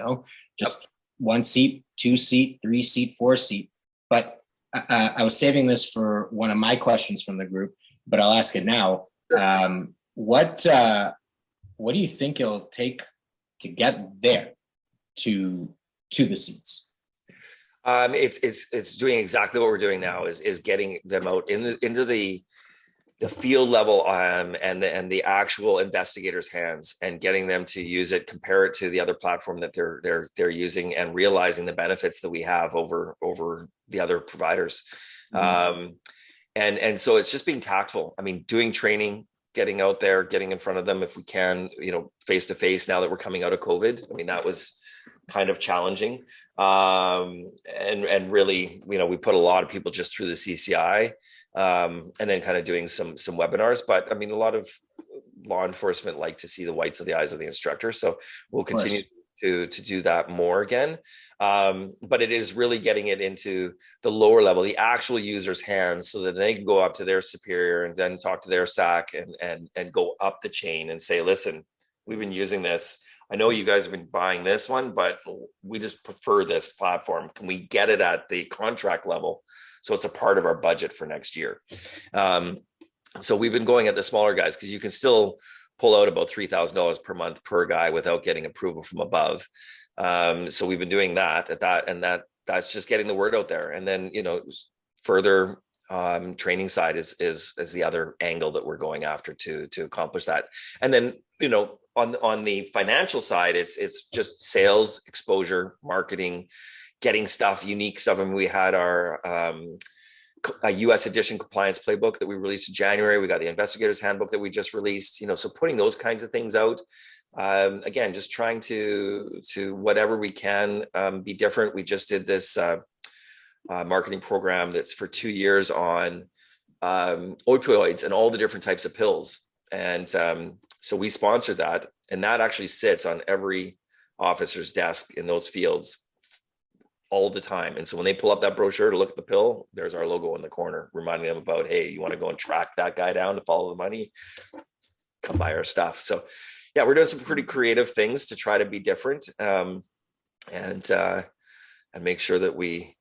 just 1 seat, 2 seat, 3 seat, 4 seat. But I was saving this for one of my questions from the group, but I'll ask it now. What do you think it'll take to get there to the seats? It's doing exactly what we're doing now, is getting them out into the field level and the actual investigators' hands, and getting them to use it, compare it to the other platform that they're using, and realizing the benefits that we have over the other providers. Mm-hmm. And so it's just being tactful. I mean, doing training, getting out there, getting in front of them if we can, face to face, now that we're coming out of COVID. I mean, that was kind of challenging. And really, we put a lot of people just through the CCI, and then kind of doing some webinars. But I mean, a lot of law enforcement like to see the whites of the eyes of the instructor. So we'll continue to do that more again. But it is really getting it into the lower level, the actual user's hands, so that they can go up to their superior and then talk to their SAC and go up the chain and say, listen, we've been using this. I know you guys have been buying this one, but we just prefer this platform. Can we get it at the contract level, so it's a part of our budget for next year? So we've been going at the smaller guys because you can still pull out about $3,000 per month per guy without getting approval from above. So we've been doing that at that, and that's just getting the word out there. And then, further training side is the other angle that we're going after to accomplish that. And then, on the financial side, it's just sales, exposure, marketing, getting stuff, unique stuff. I mean, we had our a US edition compliance playbook that we released in January. We got the investigators handbook that we just released, so putting those kinds of things out. Again, just trying to whatever we can be different. We just did this marketing program that's for 2 years on opioids and all the different types of pills. And so we sponsored that, and that actually sits on every officer's desk in those fields all the time. And so when they pull up that brochure to look at the pill, there's our logo in the corner, reminding them about, hey, you want to go and track that guy down to follow the money, come buy our stuff. So yeah, we're doing some pretty creative things to try to be different, and make sure that we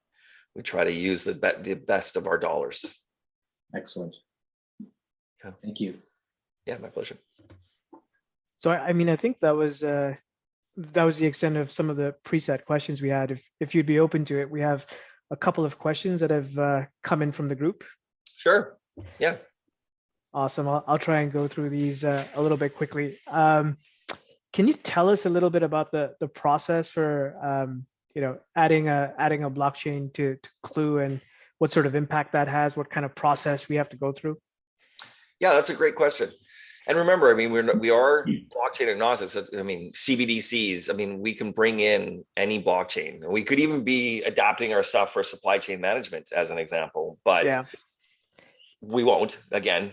try to use the best of our dollars. Excellent. Yeah. Thank you. Yeah, my pleasure. So I mean, I think that was the extent of some of the preset questions we had. If you'd be open to it, we have a couple of questions that have come in from the group. Sure. Yeah. Awesome. I'll try and go through these a little bit quickly. Can you tell us a little bit about the process for adding a blockchain to QLUE, and what sort of impact that has? What kind of process we have to go through? Yeah, that's a great question. And remember, I mean, we are blockchain agnostic. So, I mean, CBDCs, I mean, we can bring in any blockchain. We could even be adapting our stuff for supply chain management as an example, but yeah, we won't. Again,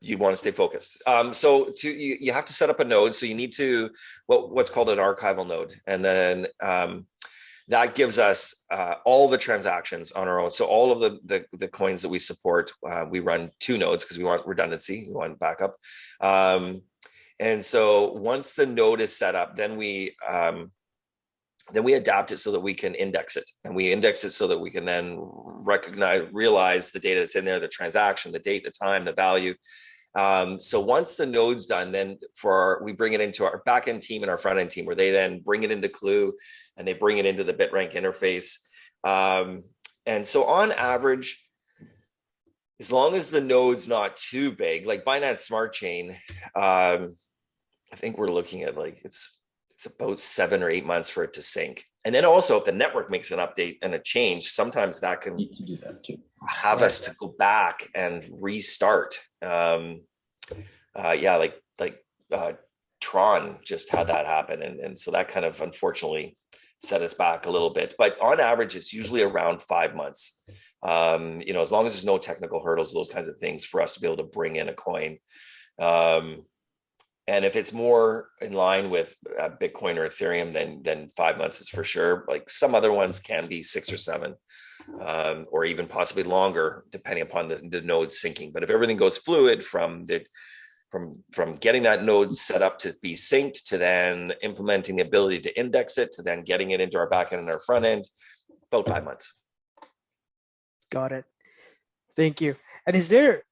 you want to stay focused. So you have to set up a node. So you need to, what's called an archival node. And then that gives us all the transactions on our own. So all of the coins that we support, we run 2 nodes because we want redundancy, we want backup. And so once the node is set up, then we adapt it so that we can index it. And we index it so that we can then realize the data that's in there, the transaction, the date, the time, the value. So once the node's done, then we bring it into our backend team and our front end team, where they then bring it into QLUE and they bring it into the Bitrank interface. And so on average, as long as the node's not too big, like Binance Smart Chain, I think we're looking at it's about 7 or 8 months for it to sync. And then also, if the network makes an update and a change, sometimes that can do that too. Have us to go back and restart. Tron just had that happen, and so that kind of unfortunately set us back a little bit. But on average, it's usually around 5 months. As long as there's no technical hurdles, those kinds of things, for us to be able to bring in a coin. And if it's more in line with Bitcoin or Ethereum, then 5 months is for sure. Like some other ones can be 6 or 7, or even possibly longer, depending upon the node syncing. But if everything goes fluid from getting that node set up to be synced, to then implementing the ability to index it, to then getting it into our backend and our front end, about 5 months. Got it. Thank you. And is there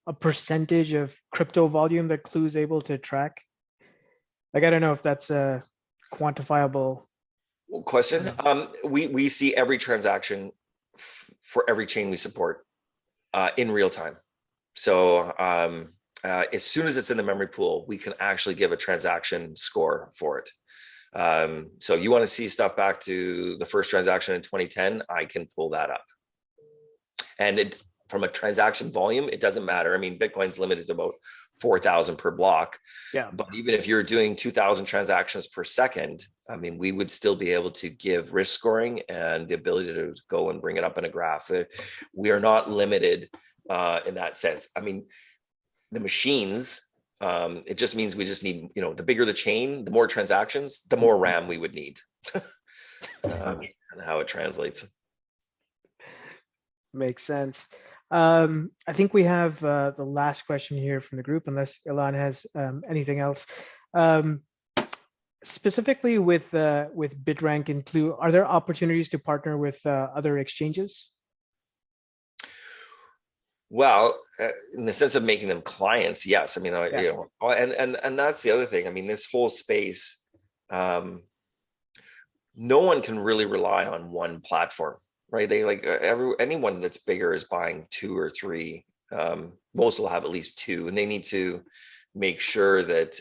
a percentage of crypto volume that QLUE is able to track? Like, I don't know if that's a quantifiable question. We see every transaction for every chain we support in real time. So as soon as it's in the memory pool, we can actually give a transaction score for it. So you want to see stuff back to the first transaction in 2010, I can pull that up. And from a transaction volume, it doesn't matter. I mean, Bitcoin's limited to about 4,000 per block. Yeah. But even if you're doing 2,000 transactions per second, I mean, we would still be able to give risk scoring and the ability to go and bring it up in a graph. We are not limited in that sense. I mean, the machines, it just means we just need, the bigger the chain, the more transactions, the more RAM we would need. That's kind of how it translates. Makes sense. I think we have the last question here from the group, unless Ilan has anything else. Specifically with Bitrank and QLUE, are there opportunities to partner with other exchanges? Well, in the sense of making them clients, yes. I mean, Yeah. and that's the other thing. I mean, this whole space, no one can really rely on one platform, right? They like anyone that's bigger is buying two or three. Most will have at least two, and they need to make sure that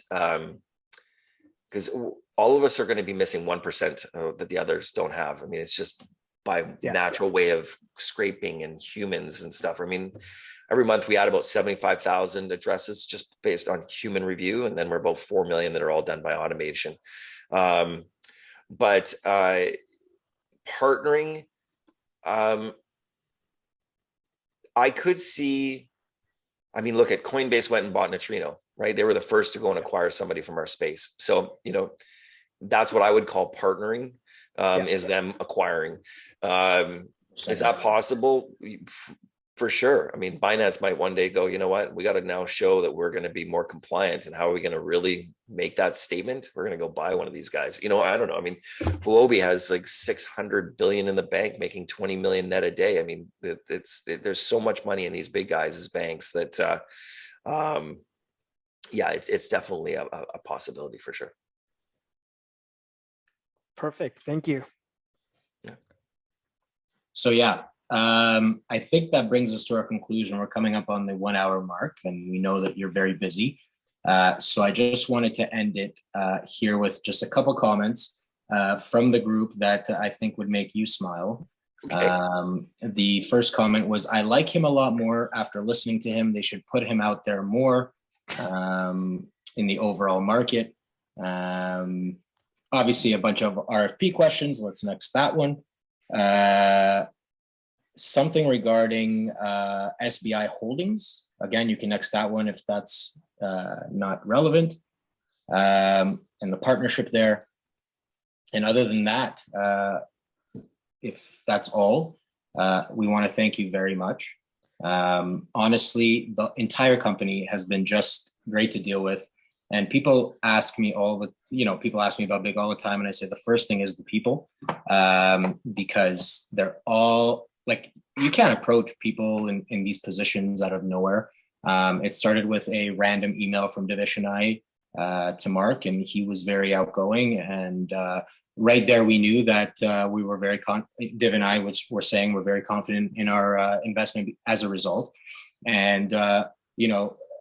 because all of us are going to be missing 1% that the others don't have. I mean, it's just by natural way of scraping and humans and stuff. I mean, every month we add about 75,000 addresses just based on human review, and then we're about 4 million that are all done by automation. But partnering, I could see, I mean, look at Coinbase went and bought Neutrino, right? They were the first to go and acquire somebody from our space. So, that's what I would call partnering, is them acquiring. Is that possible? For sure. I mean, Binance might one day go, you know what, we got to now show that we're going to be more compliant. And how are we going to really make that statement? We're going to go buy one of these guys. I don't know. I mean, Huobi has like 600 billion in the bank, making 20 million net a day. I mean, there's so much money in these big guys' banks that, it's definitely a possibility for sure. Perfect. Thank you. Yeah. So I think that brings us to our conclusion. We're coming up on the 1 hour mark, and we know that you're very busy. So I just wanted to end it here with just a couple comments from the group that I think would make you smile. Okay. The first comment was, I like him a lot more after listening to him. They should put him out there more in the overall market. Obviously, a bunch of RFP questions. Let's next that one. Something regarding SBI Holdings. Again, you can next that one if that's not relevant. And the partnership there. And other than that, if that's all, we want to thank you very much. Honestly, the entire company has been just great to deal with. And people ask me people ask me about Big all the time. And I say the first thing is the people, because they're all like, you can't approach people in these positions out of nowhere. It started with a random email from Divish and I to Mark, and he was very outgoing. And right there, we knew that we were very Div and I, which we're saying we're very confident in our investment as a result. And,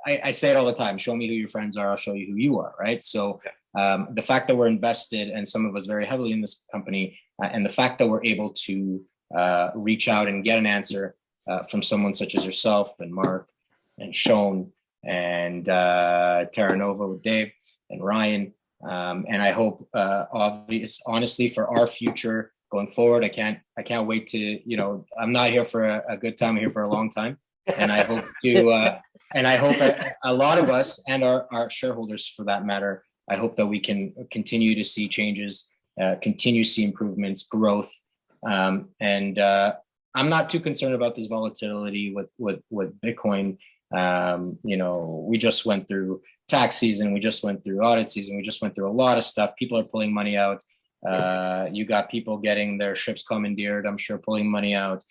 I say it all the time, show me who your friends are, I'll show you who you are, right? So the fact that we're invested, and some of us very heavily in this company, and the fact that we're able to reach out and get an answer from someone such as yourself and Mark and Sean and Terra Nova with Dave and Ryan. And I hope, honestly, for our future going forward, I can't wait to, I'm not here for a good time, I'm here for a long time. And I hope to, and I hope a lot of us and our shareholders, for that matter, I hope that we can continue to see changes, continue to see improvements, growth. And I'm not too concerned about this volatility with Bitcoin. We just went through tax season, we just went through audit season, we just went through a lot of stuff. People are pulling money out. You got people getting their ships commandeered, I'm sure, pulling money out,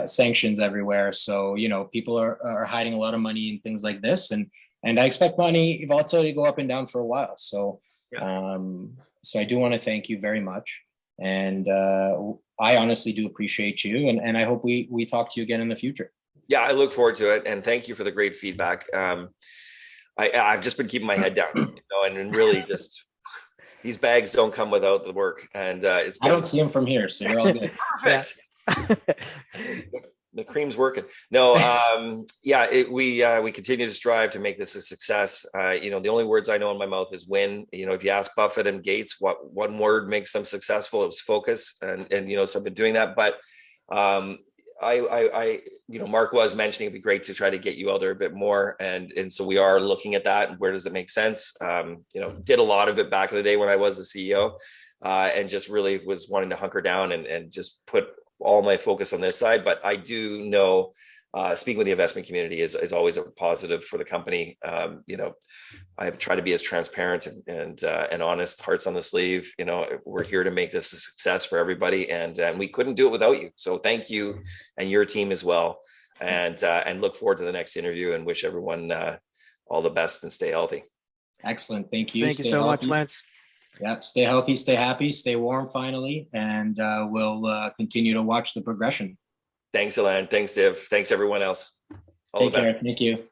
sanctions everywhere. So, people are hiding a lot of money in things like this. And I expect volatility to go up and down for a while. So, so I do want to thank you very much. And I honestly do appreciate you. And I hope we talk to you again in the future. Yeah, I look forward to it. And thank you for the great feedback. I've just been keeping my head down, and really just, these bags don't come without the work. And I don't see them from here, so you're all good. Perfect. The cream's working. No, we continue to strive to make this a success. The only words I know in my mouth is win. If you ask Buffett and Gates what one word makes them successful, it was focus. And so I've been doing that. But Mark was mentioning it'd be great to try to get you out there a bit more. And so we are looking at that. And where does it make sense? Did a lot of it back in the day when I was the CEO, and just really was wanting to hunker down and just put all my focus on this side. But I do know, speaking with the investment community is always a positive for the company. I try to be as transparent and honest, hearts on the sleeve. We're here to make this a success for everybody, and we couldn't do it without you. So thank you and your team as well. and look forward to the next interview and wish everyone all the best and stay healthy. Excellent. Thank you. Thank you so much, Lance. Yeah, stay healthy, stay happy, stay warm finally, and we'll continue to watch the progression. Thanks, Alan. Thanks, Div. Thanks, everyone else. All Take the best. care. Thank you.